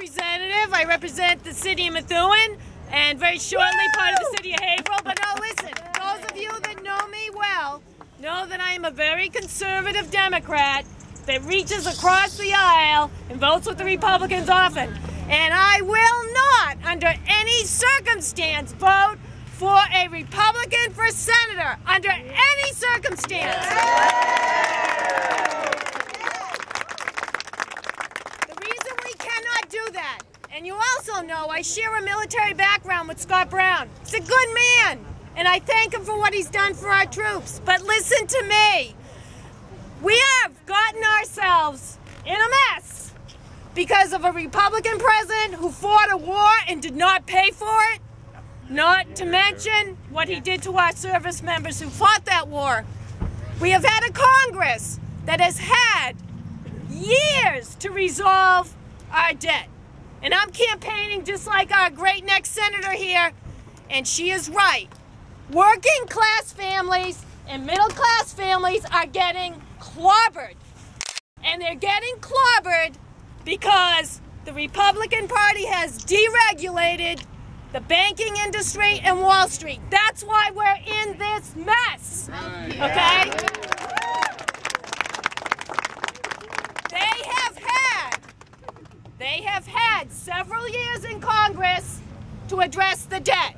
representative. I represent the city of Methuen and very shortly part of the city of Haverhill. But now listen, those of you that know me well know that I am a very conservative Democrat that reaches across the aisle and votes with the Republicans often. And I will not, under any circumstance, vote for a Republican for senator, under any circumstance. The reason we cannot do that, and you also know I share a military background with Scott Brown. He's a good man, and I thank him for what he's done for our troops. But listen to me. We have gotten ourselves in a mess because of a Republican president who fought a war and did not pay for it, not to mention what he did to our service members who fought that war. We have had a Congress that has had years to resolve our debt. And I'm campaigning just like our great next senator here, and she is right. Working class families and middle class families are getting clobbered. And they're getting clobbered because the Republican Party has deregulated the banking industry and Wall Street. That's why we're in this mess, okay? They have had several years in Congress to address the debt.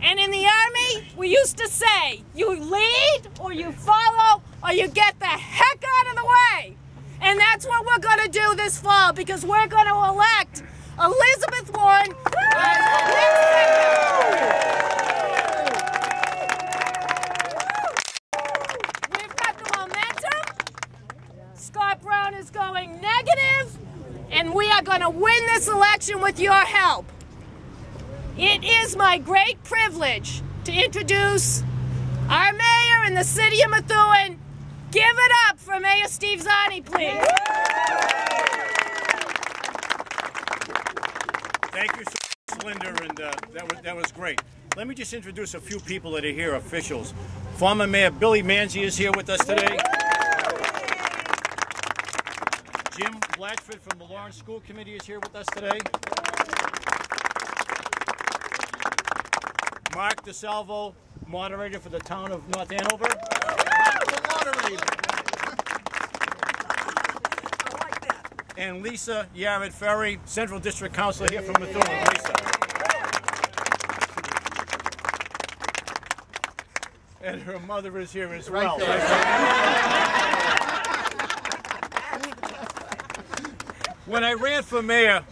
And in the Army, we used to say, you lead or you follow or you get the heck out of the way. And that's what we're going to do this fall, because we're going to elect Elizabeth Warren as the next senator. We've got the momentum. Scott Brown is going negative, and we are going to win this election with your help. It is my great privilege to introduce our mayor in the city of Methuen. Give it up for Mayor Steve Zani, please. Thank you so much, Linda, and that was great. Let me just introduce a few people that are here, officials. Former Mayor Billy Manzi is here with us today. Jim Blatchford from the Lawrence School Committee is here with us today. Mark DeSalvo, moderator for the town of North Andover. And Lisa Yared Ferry, Central District Councilor here from Methuen. Lisa. And her mother is here as well. When I ran for mayor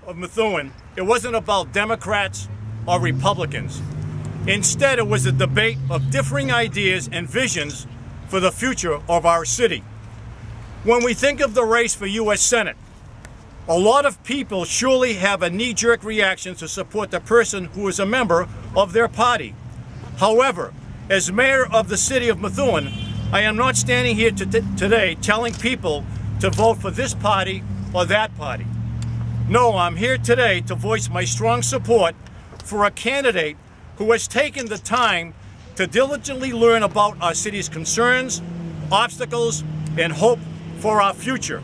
of Methuen, it wasn't about Democrats or Republicans. Instead, it was a debate of differing ideas and visions for the future of our city. When we think of the race for U.S. Senate, a lot of people surely have a knee-jerk reaction to support the person who is a member of their party. However, as mayor of the city of Methuen, I am not standing here today telling people to vote for this party or that party. No, I'm here today to voice my strong support for a candidate who has taken the time to diligently learn about our city's concerns, obstacles, and hope for our future.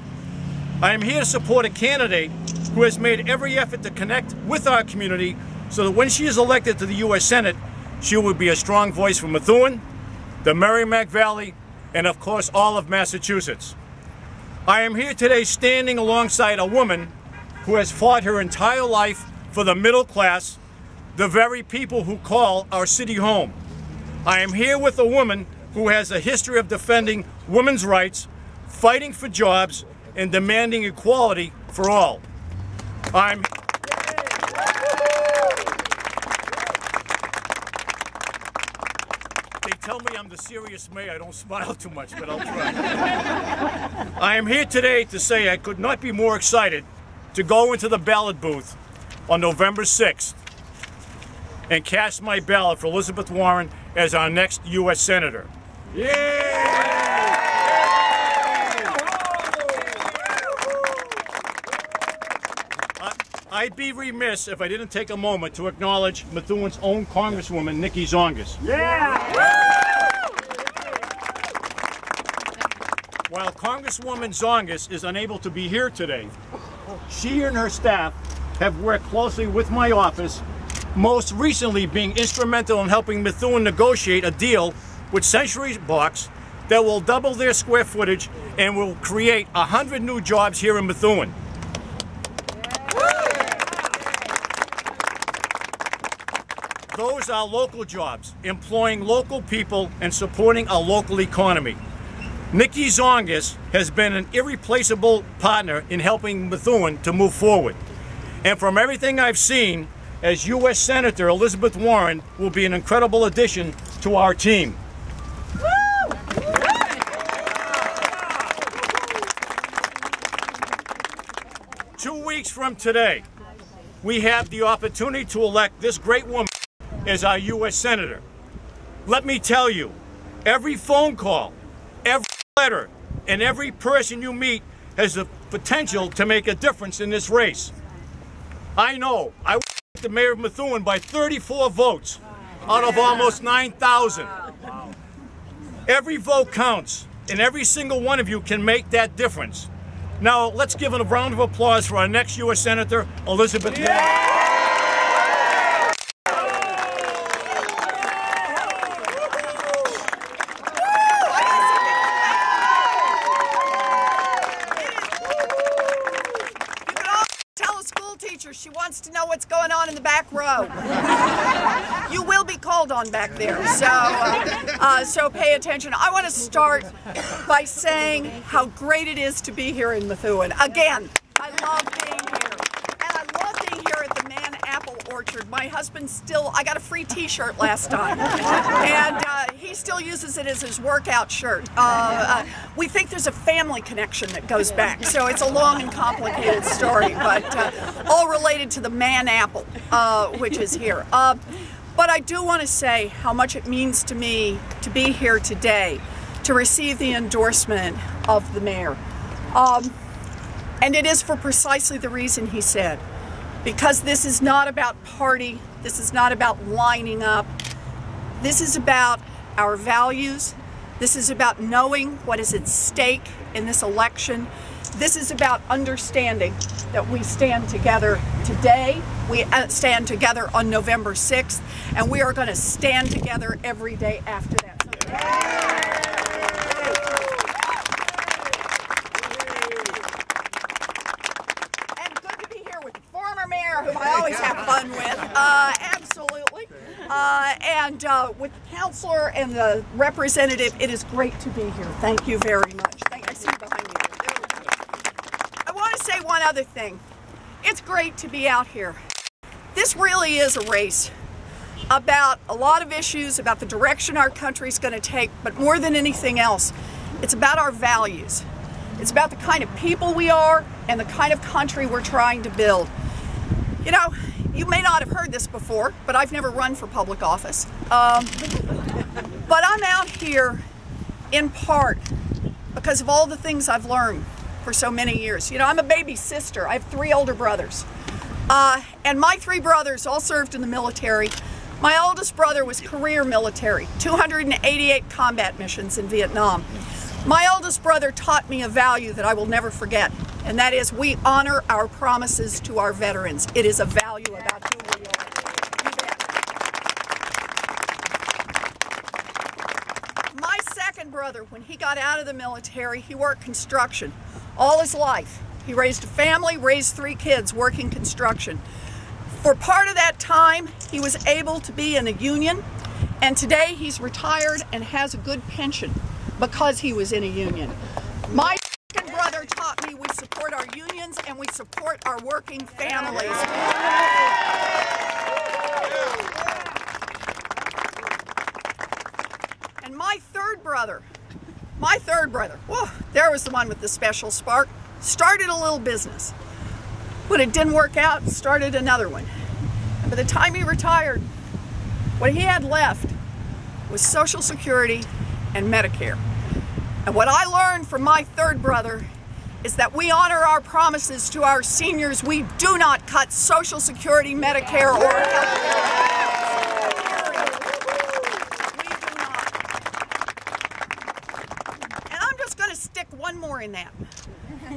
I am here to support a candidate who has made every effort to connect with our community so that when she is elected to the U.S. Senate, she will be a strong voice for Methuen, the Merrimack Valley, and of course all of Massachusetts. I am here today standing alongside a woman who has fought her entire life for the middle class, the very people who call our city home. I am here with a woman who has a history of defending women's rights, fighting for jobs, and demanding equality for all. They tell me I'm the serious mayor. I don't smile too much, but I'll try. I am here today to say I could not be more excited to go into the ballot booth on November 6th and cast my ballot for Elizabeth Warren as our next U.S. Senator. Yeah! I'd be remiss if I didn't take a moment to acknowledge Methuen's own Congresswoman, Nikki Zongas. Yeah! While Congresswoman Zongas is unable to be here today, She and her staff have worked closely with my office, most recently being instrumental in helping Methuen negotiate a deal with Century Box that will double their square footage and will create 100 new jobs here in Methuen. Those are local jobs, employing local people and supporting a local economy. Nikki Zongas has been an irreplaceable partner in helping Methuen to move forward. And from everything I've seen, as U.S. Senator Elizabeth Warren will be an incredible addition to our team. 2 weeks from today, we have the opportunity to elect this great woman as our U.S. Senator. Let me tell you, every phone call, every letter, and every person you meet has the potential to make a difference in this race. I know, I was the mayor of Methuen by 34 votes out of almost 9,000. Every vote counts, and every single one of you can make that difference. Now, let's give a round of applause for our next U.S. Senator, Elizabeth Warren. She wants to know what's going on in the back row. You will be called on back there, so pay attention. I want to start by saying how great it is to be here in Methuen. Again, I love being here, and I love being here at the Mann Apple Orchard. My husband I got a free t-shirt last time, and he still uses it as his workout shirt. We think there's a family connection that goes back, so it's a long and complicated story, but all related to the Mann Apple, which is here. But I do want to say how much it means to me to be here today, to receive the endorsement of the mayor. And it is for precisely the reason he said. Because this is not about party, this is not about lining up, this is about our values, this is about knowing what is at stake in this election, this is about understanding that we stand together today, we stand together on November 6th, and we are going to stand together every day after that. Whom I always have fun with, absolutely. And with the counselor and the representative, it is great to be here. Thank you very much. I see you behind me. I want to say one other thing. It's great to be out here. This really is a race about a lot of issues, about the direction our country's going to take, but more than anything else, it's about our values. It's about the kind of people we are and the kind of country we're trying to build. You know, you may not have heard this before, but I've never run for public office. But I'm out here in part because of all the things I've learned for so many years. You know, I'm a baby sister. I have 3 older brothers. And my 3 brothers all served in the military. My oldest brother was career military, 288 combat missions in Vietnam. My oldest brother taught me a value that I will never forget, and that is we honor our promises to our veterans. It is a value about who we are. My second brother, when he got out of the military, he worked construction all his life. He raised a family, raised 3 kids working construction. For part of that time, he was able to be in a union, and today he's retired and has a good pension because he was in a union. My second brother taught me we support our unions and we support our working families. And my third brother, whoa, there was the one with the special spark, started a little business. When it didn't work out, started another one. And by the time he retired, what he had left was Social Security and Medicare. And what I learned from my third brother is that we honor our promises to our seniors. We do not cut Social Security, Medicare, or health care. We do not. And I'm just going to stick one more in that.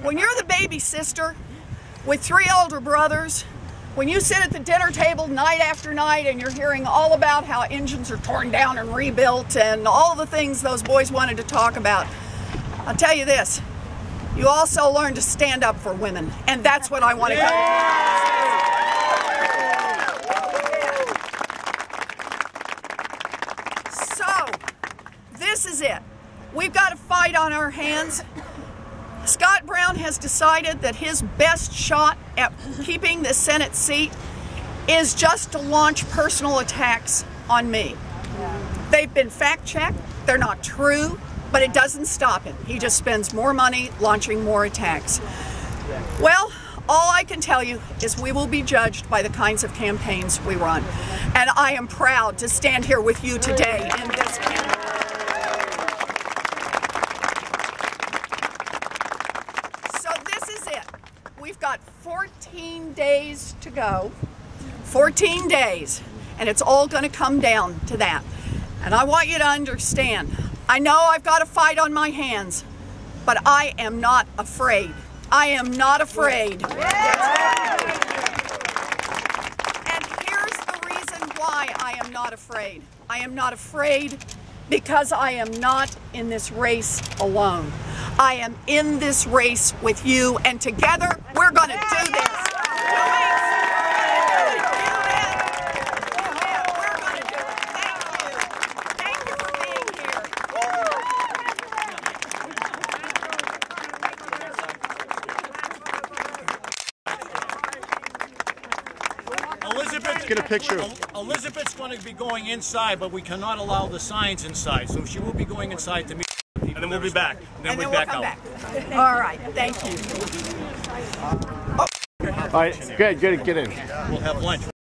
When you're the baby sister, with 3 older brothers, when you sit at the dinner table night after night and you're hearing all about how engines are torn down and rebuilt and all the things those boys wanted to talk about, I'll tell you this, you also learn to stand up for women, and that's what I want to go. So, this is it. We've got a fight on our hands. Scott Brown has decided that his best shot at keeping the Senate seat is just to launch personal attacks on me. They've been fact-checked, they're not true, but it doesn't stop him. He just spends more money launching more attacks. Well, all I can tell you is we will be judged by the kinds of campaigns we run. And I am proud to stand here with you today in this campaign. We've got 14 days to go, 14 days, and it's all going to come down to that. And I want you to understand, I know I've got a fight on my hands, but I am not afraid. I am not afraid. And here's the reason why I am not afraid. I am not afraid because I am not in this race alone. I am in this race with you, and together we're going to do this. We're going to do it. Thank you for being here. Elizabeth, get a picture. Elizabeth's going to be going inside, but we cannot allow the signs inside, so she will be going inside to meet. And then we'll be back. And then we'll come back. All right. Thank you. All right. Good. Get in. We'll have lunch.